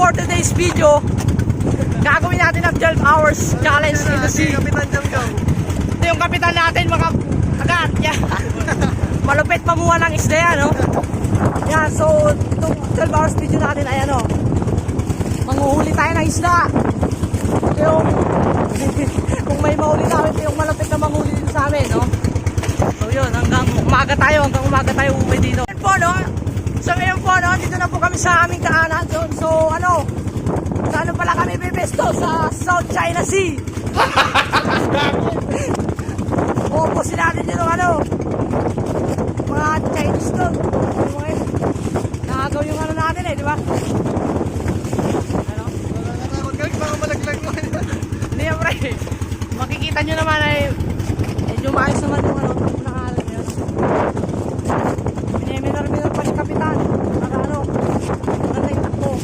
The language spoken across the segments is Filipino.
for today's video, gagawin natin ang 12 hours challenge in the sea. Kapitan Jam. Ito yung kapitan natin, mga agat. Yeah. Malupit pamuha ng isda yan, no? Yan, so itong 12 hours video natin ay ano, manghuhuli tayo ng isda. Ito yung kung may mahuli namin, ito yung malupit na manghuli dito sa amin, no? So yun, hanggang umaga tayo uuwi dito. Yan po, no? So ngayon po, no, dito na po kami sa aming kaanan. So ano, sa ano pala kami bebesto? Sa South China Sea. Pupusin natin dito ano, mga Chinese doon. Nakagaw yung ano natin eh, di ba? Ano? Huwag kang baka malaglag mo. Hindi yan, pre. Makikita nyo naman ay medyo maayos naman yung ano, nakahalan yun. Minor pa si Kapitan. Para ano, maganda yung takbo.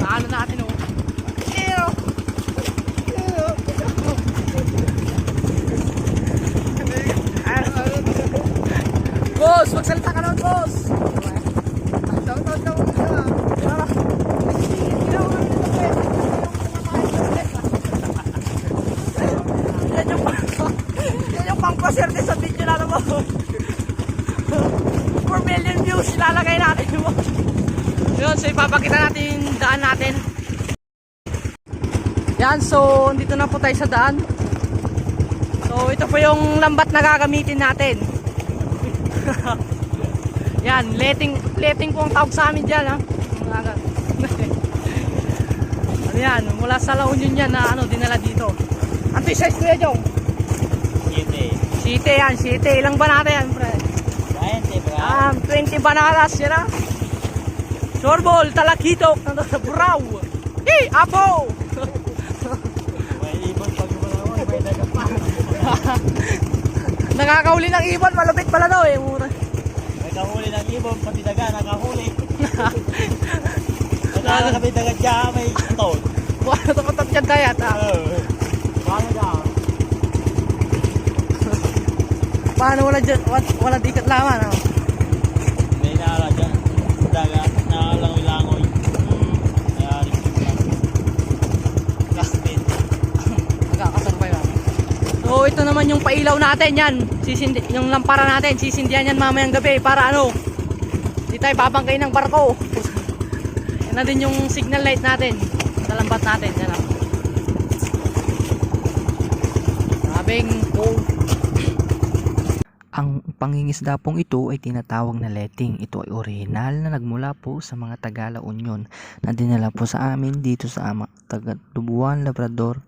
Ano natin oh. Boss, magsalita ka naman, boss. Yan yung pang-paserte sa video na naman. 4 million views ilalagay natin mo. Yun, so ipapakita natin daan natin. Yan, so dito na po tayo sa daan. So ito po yung lambat na gagamitin natin. Yan, letting po ang tawag sa amin dyan, ha. Ano yan, mula sa La Union yan na ano, dinala dito. Ano yung size kuya Jong? Site yan, site. Ilang banata yan, pre? 20 bananas yan, ha. Sorbol, talakitok, braw. Hey, apo! May ibon pag gumawa, may dagat pa. Nakakahuli ng ibon, malupit pala daw eh. Nakahuli ng ibon, pati daga, nakahuli. Nakakabit dagat dyan, may taon. Buwan na tumatot dyan dayat, ha. Paano dyan? Paano wala dikat laman, ha. May naala dyan. Dagat, nakalangoy-langoy. Nayari siya. Gaspin. Nakakasurvive, ha. So ito naman yung pailaw natin yan. Yung lampara natin, sisindihan yan mamayang gabi para ano, di tayo babangkay ng barko. Yan na din yung signal light natin sa lambat natin. Yan, ha. Sabing cold. Ang pangingisda pong ito ay tinatawag na letting. Ito ay orihinal na nagmula po sa mga Taga-La Union na dinala po sa amin dito sa Taga-Tubuan, Labrador,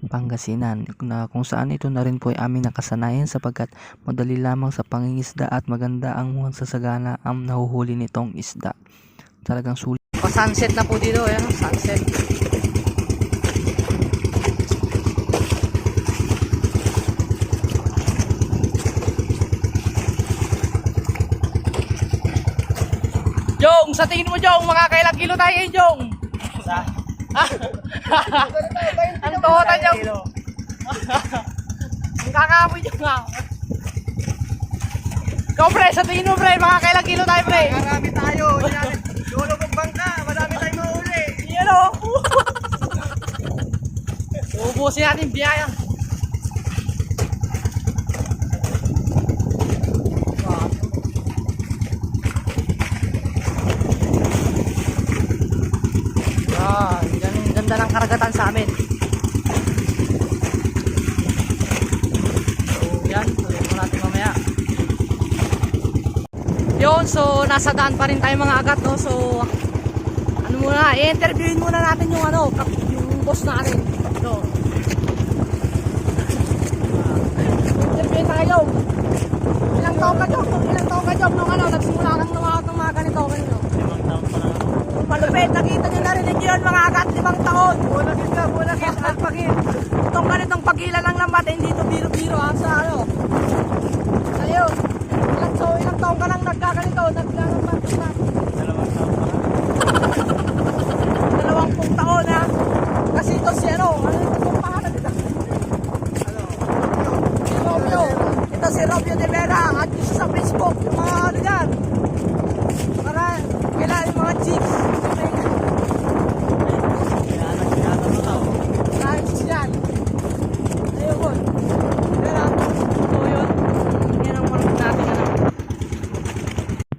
Pangasinan, na kung saan ito na rin po ay aming nakasanayan sapagkat madali lamang sa pangingisda at maganda ang mukhang sasagana ang nahuhuli nitong isda. Talagang sulit. Pa-sunset na po dito, eh. Sunset. Jong, sa tingin mo Jong, makakailang kilo tayo eh, Jong? Sa? Ang tota Jong. Ang kakamoy Jong, ha. Ikaw pre, sa tingin mo pre, makakailang kilo tayo pre? Marami tayo. Lolo kong bangka, madami tayong mahuli. Yan o. Ubusin natin biyaya. Yan ang ganda ng karagatan sa amin. So yan, tuloy mo natin mamaya. Yun, so nasa daan pa rin tayo mga agat, no? So ano muna, i-interviewin muna natin yung ano, yung boss natin. So interviewin tayo. Ilang taon ka Job? Ilang taon ka Job nung ano, nagsimula kang lumawat ng mga ganito? 5 taon pa na. Malupit, nakita nyo narinig yun mga agat, 5 taon. Bulakit, alpakit. Itong ganitong pagkila ng lambat, hindi ito biro-biro ha, sa ano. Ayun. So ilang taon ka lang nagkaganito, nagkalambat. 2 taon pa na. 20 taon ha. Kasi ito si ano itong pangalan nito? Si Romeo. Ito si Romeo de Vera. At sa Facebook, yung mga ano dyan. Para kilala yung mga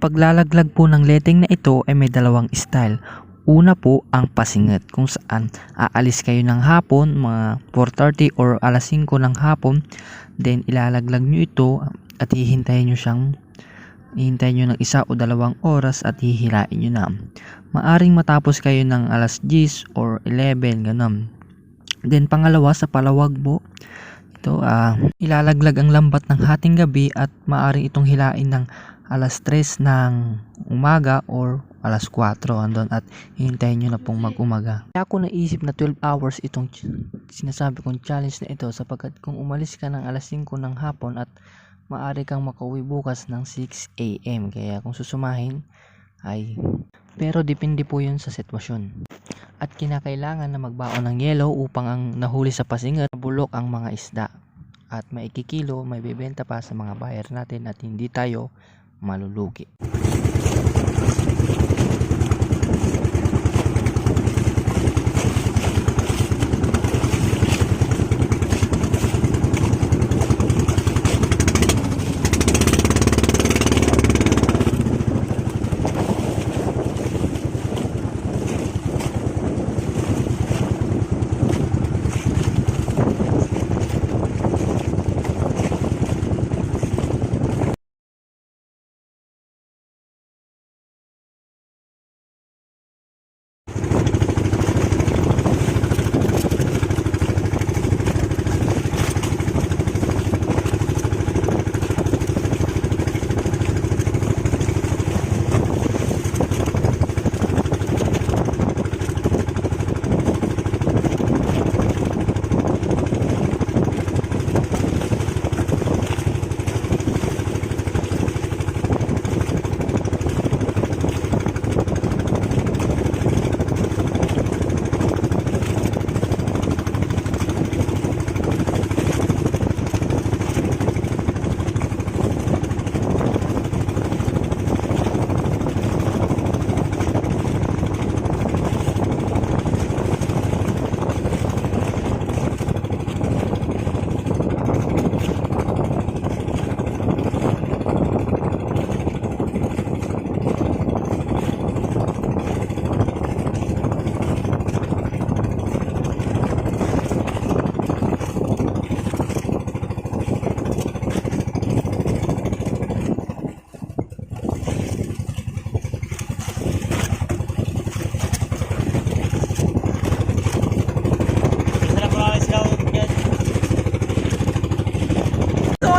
paglalaglag po ng letting na ito ay may dalawang style. Una po ang pasingat, kung saan aalis kayo ng hapon mga 4:30 or alas 5 ng hapon, then ilalaglag nyo ito at hihintayin nyo ng 1 o 2 oras at hihilain nyo na. Maaring matapos kayo ng alas 10 or 11 ganun. Then pangalawa sa palawag po, ito ilalaglag ang lambat ng hating gabi at maaring itong hilain ng alas 3 ng umaga or alas 4 andun at hihintayin nyo na pong mag-umaga. Kaya ako naisip na 12 hours itong sinasabi kong challenge na ito, sapagkat kung umalis ka ng alas 5 ng hapon at maaari kang makauwi bukas ng 6 AM. Kaya kung susumahin ay, pero depende po yun sa sitwasyon. At kinakailangan na magbaon ng yelo upang ang nahuli sa pasingat bulok ang mga isda. At maikikilo, may bibenta pa sa mga buyer natin at hindi tayo malulugi.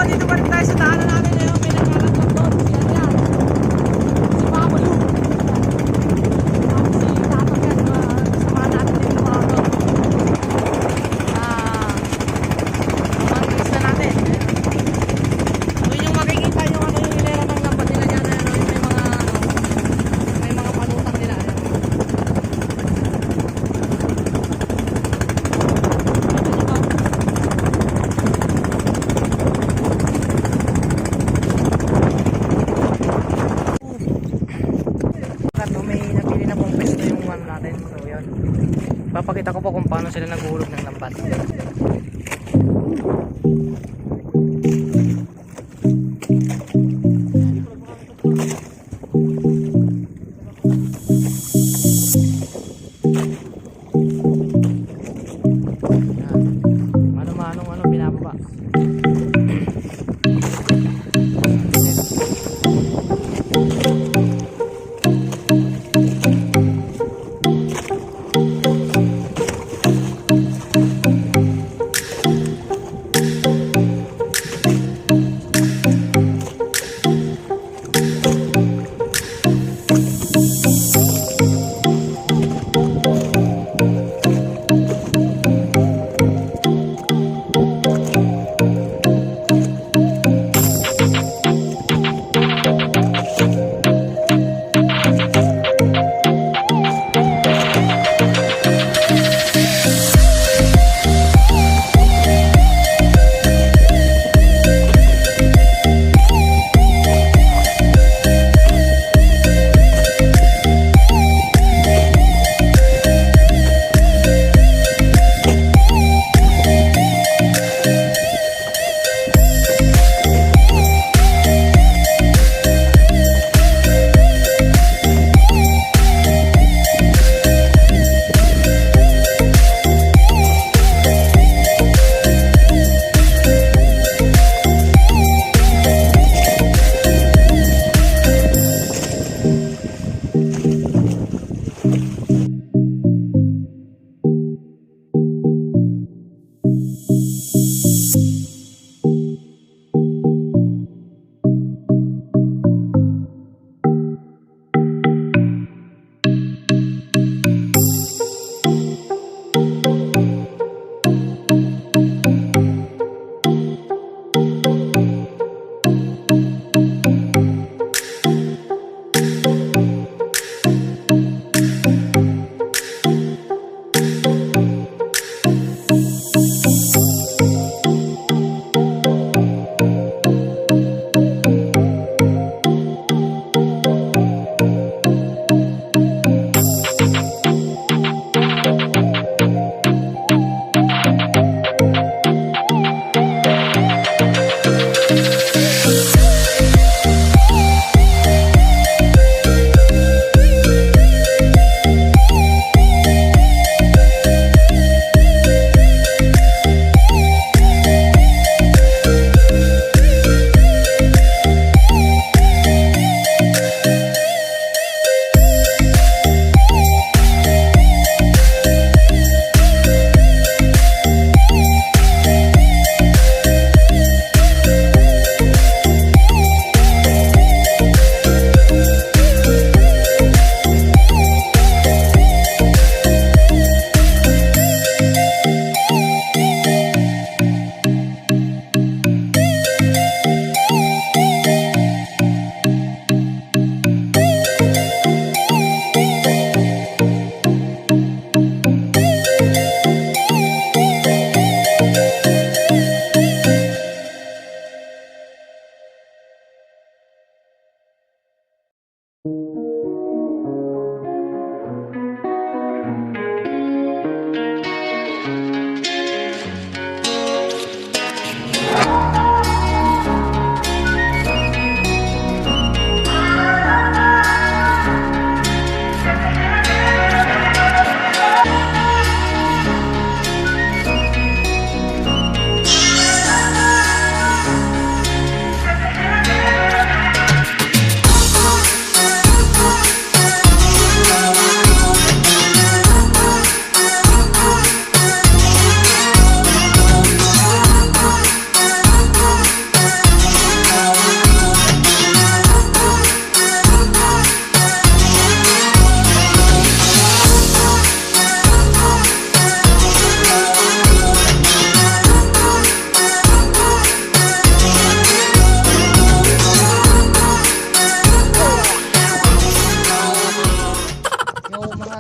Dito pa rin tayo sa daanan natin ngayon. May naglalaglag doon. Yan. Si Papa Lu. Tapos si Tato yan. Samahan natin yung mga mga isla natin. Doon yung makikita yung yung hilera ng lambat nila dyan. May mga panutang nila. Papakita ko po kung paano sila naghulog ng lambat. Mano-manong binababa.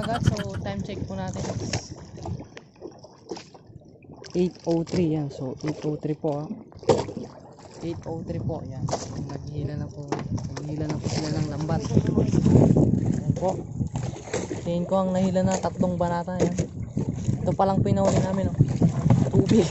dagat. So time check po natin. 8:03 yan. So 8:03 po. 8:03 po. Yan. Naghihila na po sila ng lambat. Yan po. Tingin ko ang nahila na 3 banata yan. Ito pa lang pinahuli namin. Oh. Tubig.